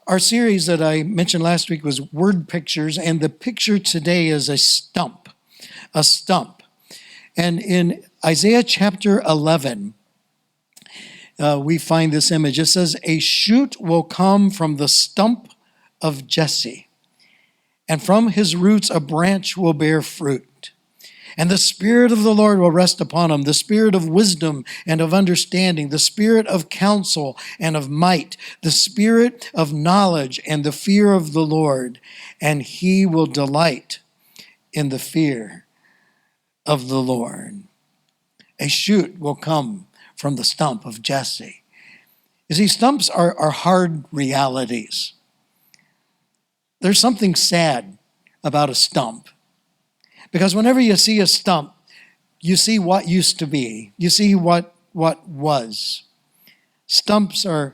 Our series that I mentioned last week was word pictures, and the picture today is a stump. A stump. And in Isaiah chapter 11, we find this image. It says, "A shoot will come from the stump of Jesse, and from his roots a branch will bear fruit. And the Spirit of the Lord will rest upon him, the Spirit of wisdom and of understanding, the Spirit of counsel and of might, the Spirit of knowledge and the fear of the Lord. And he will delight in the fear of the Lord." A shoot will come from the stump of Jesse. You see, stumps are hard realities. There's something sad about a stump. Because whenever you see a stump, you see what used to be. You see what was. Stumps are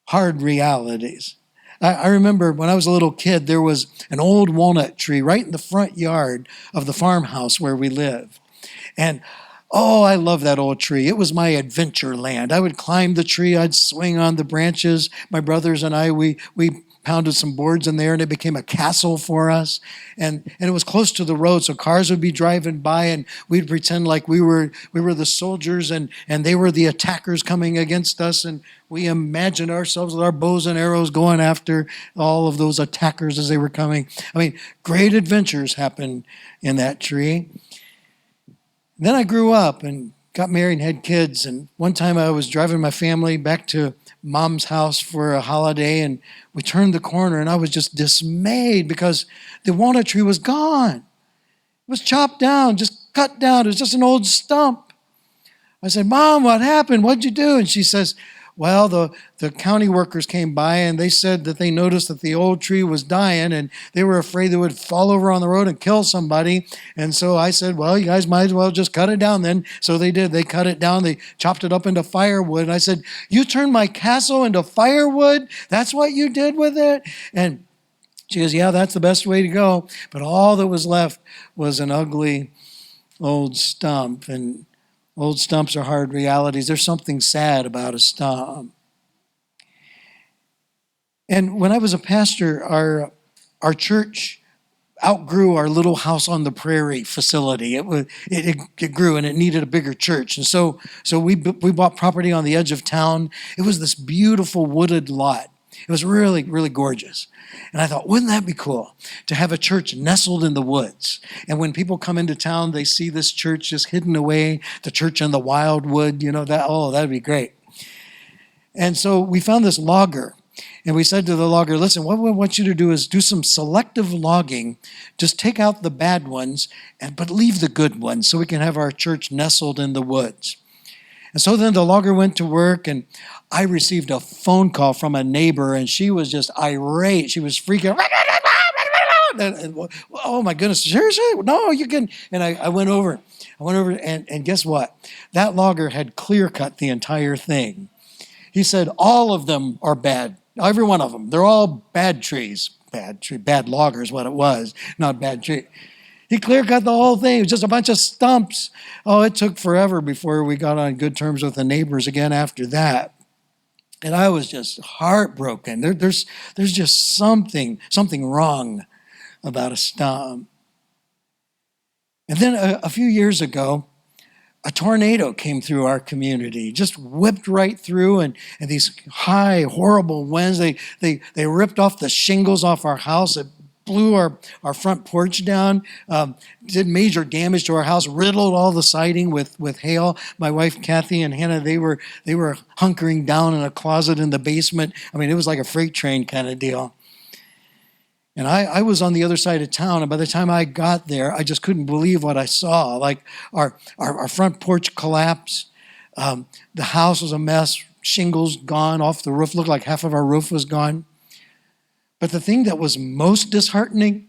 hard realities. I remember when I was a little kid, there was an old walnut tree right in the front yard of the farmhouse where we lived. And oh, I love that old tree. It was my adventure land. I would climb the tree. I'd swing on the branches. My brothers and I, we pounded some boards in there, and it became a castle for us. And it was close to the road, so cars would be driving by, and we'd pretend like we were the soldiers, and they were the attackers coming against us. And we imagined ourselves with our bows and arrows going after all of those attackers as they were coming. I mean, great adventures happened in that tree. Then I grew up and got married and had kids. And one time I was driving my family back to Mom's house for a holiday, and we turned the corner, and I was just dismayed because the walnut tree was gone. It was chopped down, just cut down. It was just an old stump. I said, "Mom, what happened? What'd you do?" And she says, "Well, the county workers came by, and they said that they noticed that the old tree was dying, and they were afraid it would fall over on the road and kill somebody. And so I said, well, you guys might as well just cut it down then." So they did. They cut it down. They chopped it up into firewood. And I said, "You turned my castle into firewood? That's what you did with it?" And she goes, "Yeah, that's the best way to go." But all that was left was an ugly old stump. And old stumps are hard realities. There's something sad about a stump. And when I was a pastor, our church outgrew our little house on the prairie facility. It grew, and it needed a bigger church. And so we bought property on the edge of town. It was this beautiful wooded lot. It was really, really gorgeous. And I thought, wouldn't that be cool to have a church nestled in the woods? And when people come into town, they see this church just hidden away, the church in the wildwood, that'd be great. And so we found this logger, and we said to the logger, "Listen, what we want you to do is do some selective logging. Just take out the bad ones, but leave the good ones so we can have our church nestled in the woods." And so then the logger went to work, and I received a phone call from a neighbor, and she was just irate. She was freaking out. And, oh my goodness, seriously? No, you can. And I went over, and guess what? That logger had clear cut the entire thing. He said, all of them are bad. Every one of them. They're all bad trees. Bad loggers, what it was, not bad tree. He clear-cut the whole thing. It was just a bunch of stumps. Oh, it took forever before we got on good terms with the neighbors again after that. And I was just heartbroken. There's just something wrong about a stump. And then a few years ago, a tornado came through our community, just whipped right through, and these high, horrible winds, they ripped off the shingles off our house. It blew our front porch down, did major damage to our house, riddled all the siding with hail. My wife, Kathy, and Hannah, they were hunkering down in a closet in the basement. I mean, it was like a freight train kind of deal. And I was on the other side of town, and by the time I got there, I just couldn't believe what I saw. Like our front porch collapsed. The house was a mess. Shingles gone off the roof. Looked like half of our roof was gone. But the thing that was most disheartening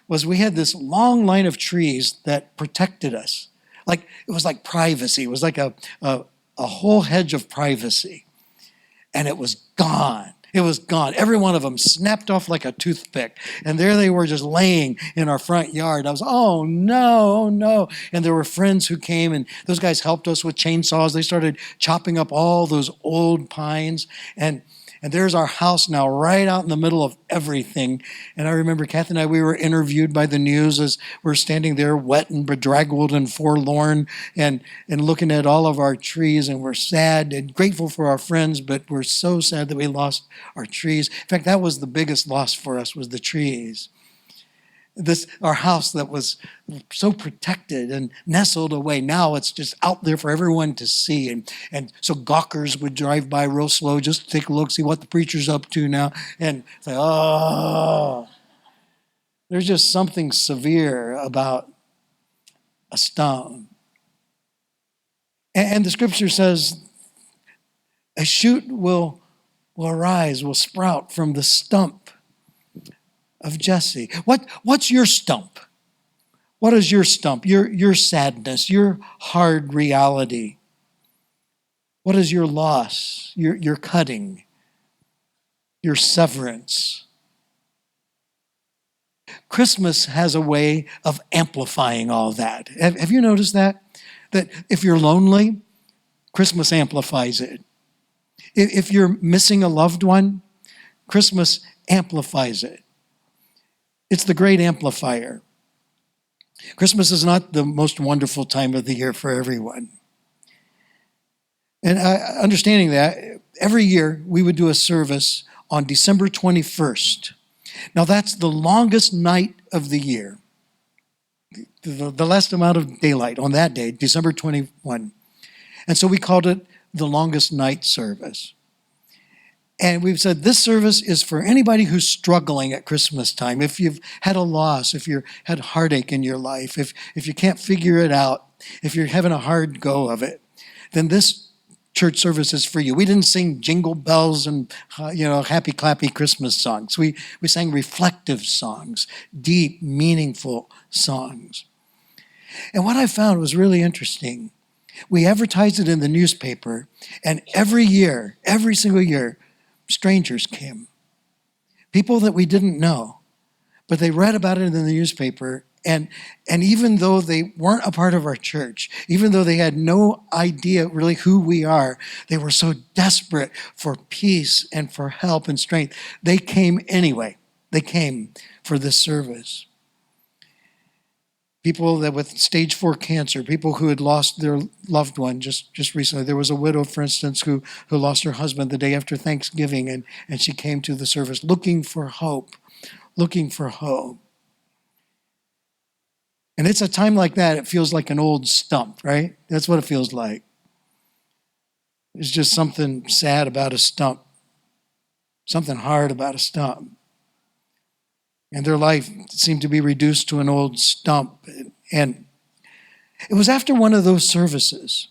was we had this long line of trees that protected us. Like it was like privacy. It was like a whole hedge of privacy. And it was gone. It was gone. Every one of them snapped off like a toothpick. And there they were just laying in our front yard. I was, oh no. And there were friends who came, and those guys helped us with chainsaws. They started chopping up all those old pines. And And there's our house now right out in the middle of everything. And I remember Kathy and I, we were interviewed by the news as we're standing there wet and bedraggled and forlorn and looking at all of our trees. And we're sad and grateful for our friends, but we're so sad that we lost our trees. In fact, that was the biggest loss for us, was the trees. Our house that was so protected and nestled away. Now it's just out there for everyone to see. And so gawkers would drive by real slow just to take a look, see what the preacher's up to now. And say, oh, there's just something severe about a stone. And the scripture says a shoot will arise, will sprout from the stump of Jesse. What's your stump? What is your stump? Your sadness, your hard reality. What is your loss, your cutting, your severance? Christmas has a way of amplifying all that. Have you noticed that? That if you're lonely, Christmas amplifies it. If you're missing a loved one, Christmas amplifies it. It's the great amplifier. Christmas is not the most wonderful time of the year for everyone. And understanding that, every year we would do a service on December 21st. Now that's the longest night of the year. The last amount of daylight on that day, December 21. And so we called it the longest night service. And we've said this service is for anybody who's struggling at Christmas time. If you've had a loss, if you've had heartache in your life, if you can't figure it out, if you're having a hard go of it, then this church service is for you. We didn't sing jingle bells and happy clappy Christmas songs. We sang reflective songs, deep, meaningful songs. And what I found was really interesting. We advertised it in the newspaper, and every single year, strangers came. People that we didn't know, but they read about it in the newspaper, and even though they weren't a part of our church, even though they had no idea really who we are, they were so desperate for peace and for help and strength. They came anyway. They came for this service. People that with stage 4 cancer, people who had lost their loved one just recently. There was a widow, for instance, who lost her husband the day after Thanksgiving, and she came to the service looking for hope. And it's a time like that, it feels like an old stump, right? That's what it feels like. There's just something sad about a stump, something hard about a stump. And their life seemed to be reduced to an old stump. And it was after one of those services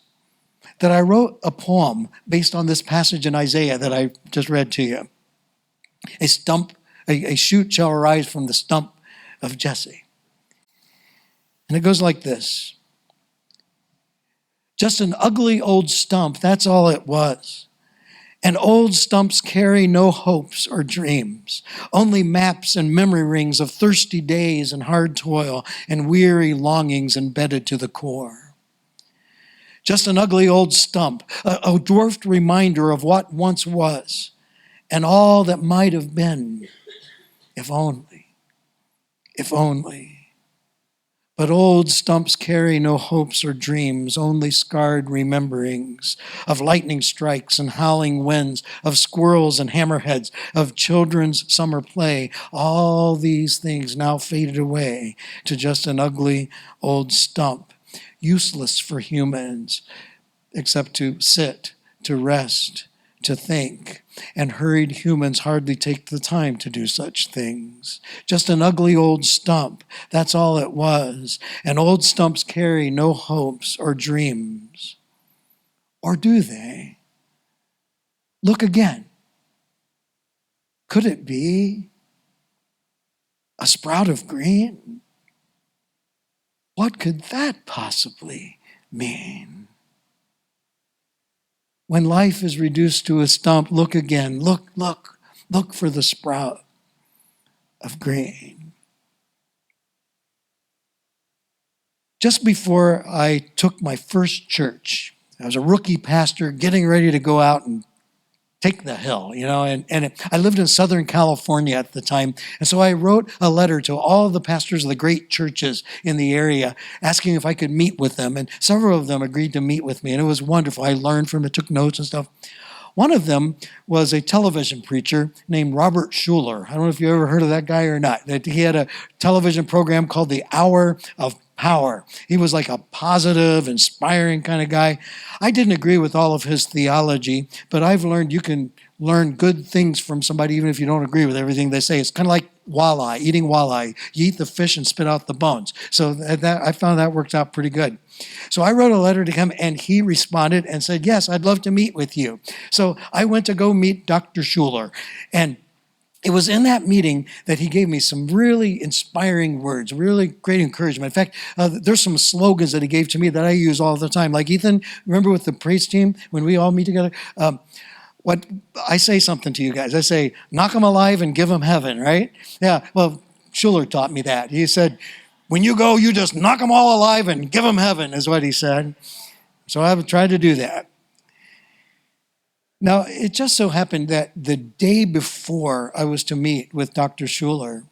that I wrote a poem based on this passage in Isaiah that I just read to you. A shoot shall arise from the stump of Jesse. And it goes like this. Just an ugly old stump, that's all it was. And old stumps carry no hopes or dreams, only maps and memory rings of thirsty days and hard toil and weary longings embedded to the core. Just an ugly old stump, a dwarfed reminder of what once was and all that might have been, if only. But old stumps carry no hopes or dreams, only scarred rememberings of lightning strikes and howling winds, of squirrels and hammerheads, of children's summer play. All these things now faded away to just an ugly old stump, useless for humans, except to sit, to rest, to think. And hurried humans hardly take the time to do such things. Just an ugly old stump, that's all it was. And old stumps carry no hopes or dreams. Or do they? Look again. Could it be a sprout of green? What could that possibly mean? When life is reduced to a stump, look again. Look for the sprout of green. Just before I took my first church, I was a rookie pastor getting ready to go out and take the hill, and I lived in Southern California at the time. And so I wrote a letter to all the pastors of the great churches in the area, asking if I could meet with them. And several of them agreed to meet with me. And it was wonderful. I learned from it, took notes and stuff. One of them was a television preacher named Robert Schuller. I don't know if you ever heard of that guy or not. He had a television program called The Hour of Power. He was like a positive, inspiring kind of guy. I didn't agree with all of his theology, but I've learned you can learn good things from somebody even if you don't agree with everything they say. It's kind of like walleye, eating walleye. You eat the fish and spit out the bones. So I found that worked out pretty good. So I wrote a letter to him, and he responded and said, yes, I'd love to meet with you. So I went to go meet Dr. Schuller, and it was in that meeting that he gave me some really inspiring words, really great encouragement. In fact, there's some slogans that he gave to me that I use all the time. Like, Ethan, remember with the praise team, when we all meet together? What I say something to you guys. I say, knock them alive and give them heaven, right? Yeah, well, Schuller taught me that. He said, when you go, you just knock them all alive and give them heaven, is what he said. So I've tried to do that. Now, it just so happened that the day before I was to meet with Dr. Schuller,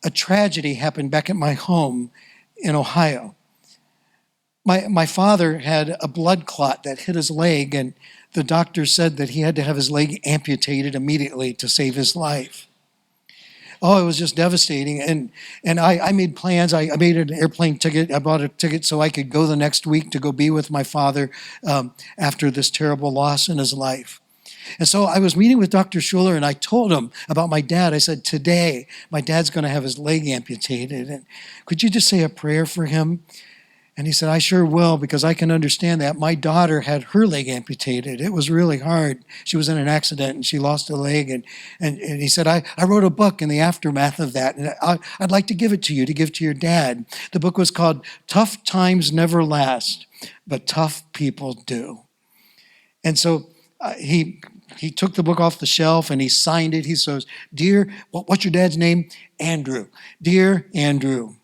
a tragedy happened back at my home in Ohio. My father had a blood clot that hit his leg, and the doctor said that he had to have his leg amputated immediately to save his life. Oh, it was just devastating. And I made plans. I made an airplane ticket. I bought a ticket so I could go the next week to go be with my father after this terrible loss in his life. And so I was meeting with Dr. Schuller, and I told him about my dad. I said, today, my dad's going to have his leg amputated. And could you just say a prayer for him? And he said, I sure will, because I can understand that. My daughter had her leg amputated. It was really hard. She was in an accident and she lost a leg. And he said, I wrote a book in the aftermath of that. And I'd like to give it to you, to give to your dad. The book was called Tough Times Never Last, but Tough People Do. And so he took the book off the shelf and he signed it. He says, dear, what's your dad's name? Andrew. Dear Andrew,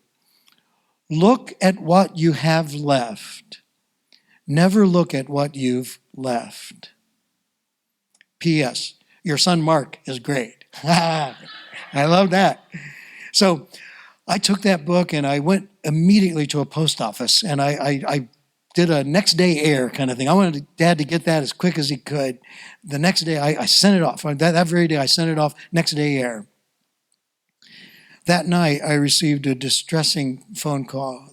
look at what you have left. Never look at what you've left. P.S. Your son Mark is great. I love that. So I took that book and I went immediately to a post office, and I did a next day air kind of thing. I wanted Dad to get that as quick as he could. The next day I sent it off. That very day I sent it off, next day air. That night, I received a distressing phone call.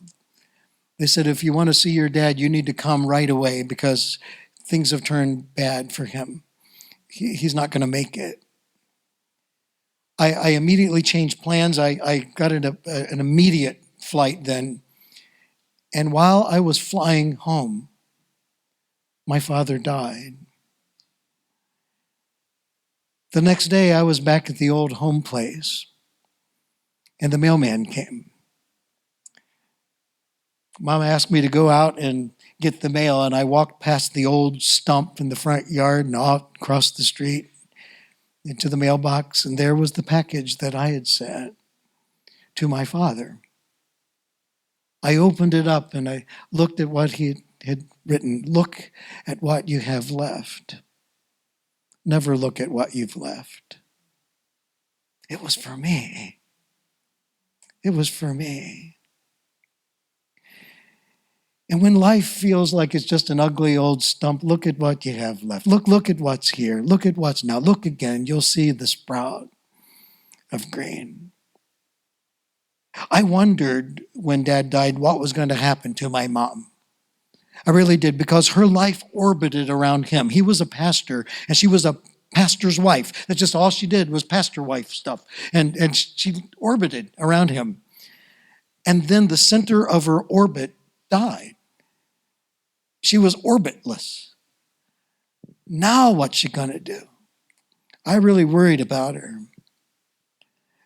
They said, if you want to see your dad, you need to come right away because things have turned bad for him. He's not going to make it. I immediately changed plans. I got an immediate flight then. And while I was flying home, my father died. The next day, I was back at the old home place. And the mailman came. Mom asked me to go out and get the mail, and I walked past the old stump in the front yard and out across the street into the mailbox, and there was the package that I had sent to my father. I opened it up and I looked at what he had written. Look at what you have left. Never look at what you've left. It was for me. It was for me. And when life feels like it's just an ugly old stump, look at what you have left. Look at what's here. Look at what's now. Look again. You'll see the sprout of grain. I wondered when Dad died what was going to happen to my mom. I really did, because her life orbited around him. He was a pastor, and she was a pastor's wife. That's just all she did was pastor wife stuff. And she orbited around him. And then the center of her orbit died. She was orbitless. Now what's she going to do? I really worried about her.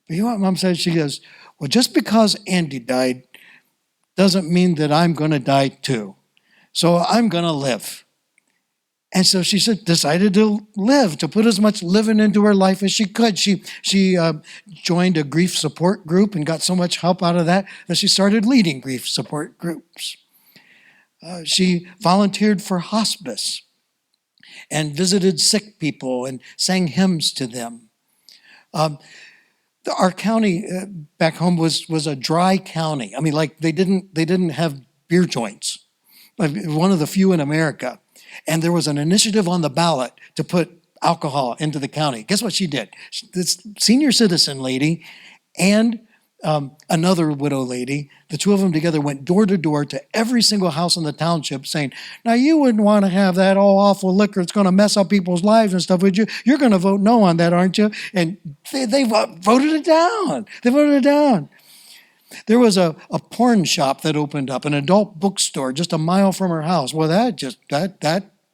But you know what Mom said? She goes, well, just because Andy died doesn't mean that I'm going to die too. So I'm going to live. And so she decided to live, to put as much living into her life as she could. She joined a grief support group and got so much help out of that she started leading grief support groups. She volunteered for hospice. and visited sick people and sang hymns to them. Um, our county back home was a dry county. I mean, like they didn't have beer joints. Like, one of the few in America. And there was an initiative on the ballot to put alcohol into the county. Guess what she did? This senior citizen lady and another widow lady, the two of them together went door to door to every single house in the township saying, now you wouldn't want to have that all awful liquor. It's going to mess up people's lives and stuff, would you? You're going to vote no on that, aren't you? And they voted it down. They voted it down. There was a porn shop that opened up, an adult bookstore just a mile from her house. Well, that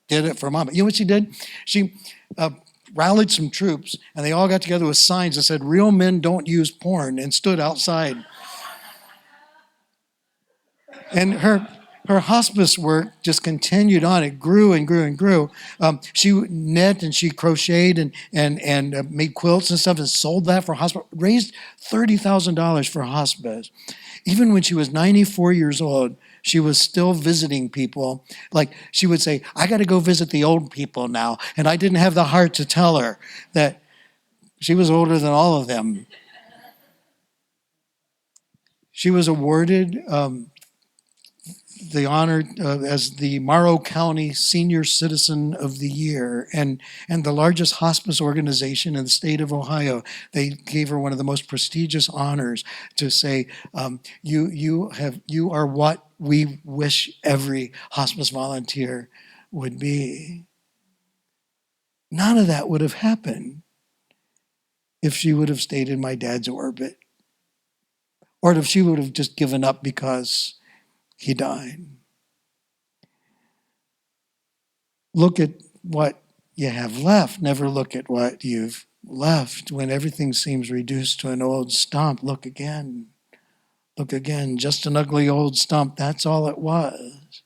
did it for Mama. You know what she did? She rallied some troops, and they all got together with signs that said, real men don't use porn, and stood outside. And her hospice work just continued on. It grew and grew and grew. She knit and she crocheted and made quilts and stuff and sold that for hospice. Raised $30,000 for hospice. Even when she was 94 years old, she was still visiting people. Like she would say, I got to go visit the old people now. And I didn't have the heart to tell her that she was older than all of them. She was awarded the honor as the Morrow County Senior Citizen of the Year, and the largest hospice organization in the state of Ohio. They gave her one of the most prestigious honors to say, you are what we wish every hospice volunteer would be. None of that would have happened if she would have stayed in my dad's orbit, or if she would have just given up because he died. Look at what you have left. Never look at what you've left. When everything seems reduced to an old stump, look again. Look again. Just an ugly old stump. That's all it was.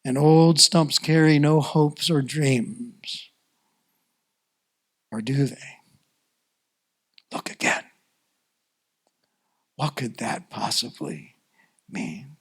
And old stumps carry no hopes or dreams. Or do they? Look again. What could that possibly mean?